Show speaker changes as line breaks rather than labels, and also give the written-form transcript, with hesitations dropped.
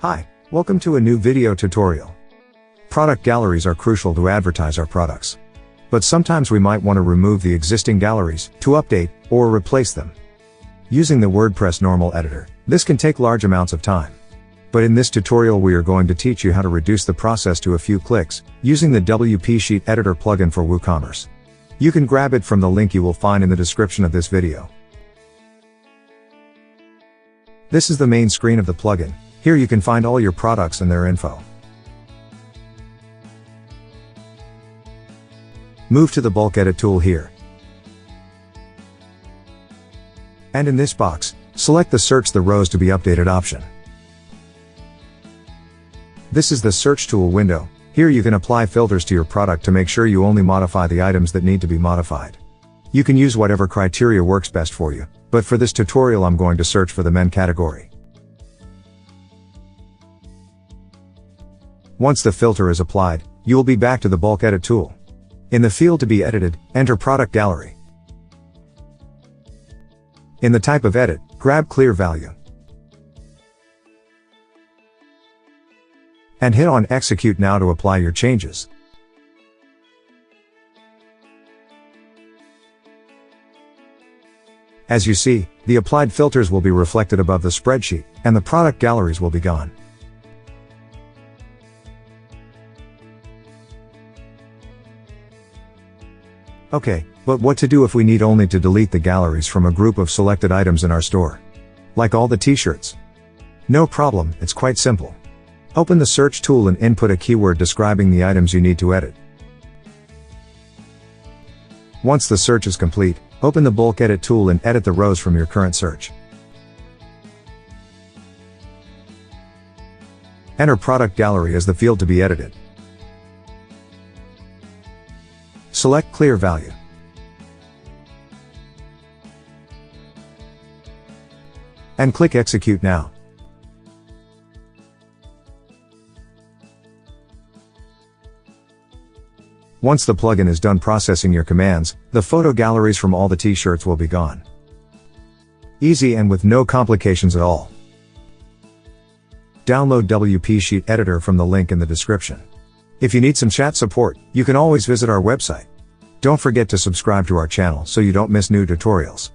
Hi, welcome to a new video tutorial. Product galleries are crucial to advertise our products. But sometimes we might want to remove the existing galleries, to update, or replace them. Using the WordPress normal editor, this can take large amounts of time. But in this tutorial we are going to teach you how to reduce the process to a few clicks, using the WP Sheet Editor plugin for WooCommerce. You can grab it from the link you will find in the description of this video. This is the main screen of the plugin. Here you can find all your products and their info. Move to the bulk edit tool here. And in this box, select the Search the Rows to be Updated option. This is the search tool window. Here you can apply filters to your product to make sure you only modify the items that need to be modified. You can use whatever criteria works best for you, but for this tutorial I'm going to search for the men category. Once the filter is applied, you will be back to the bulk edit tool. In the field to be edited, enter product gallery. In the type of edit, grab clear value. And hit on execute now to apply your changes. As you see, the applied filters will be reflected above the spreadsheet, and the product galleries will be gone. Okay, but what to do if we need only to delete the galleries from a group of selected items in our store? Like all the t-shirts? No problem, it's quite simple. Open the search tool and input a keyword describing the items you need to edit. Once the search is complete, open the bulk edit tool and edit the rows from your current search. Enter product gallery as the field to be edited. Select clear value. And click execute now. Once the plugin is done processing your commands, the photo galleries from all the t-shirts will be gone. Easy and with no complications at all. Download WP Sheet Editor from the link in the description. If you need some chat support, you can always visit our website. Don't forget to subscribe to our channel so you don't miss new tutorials.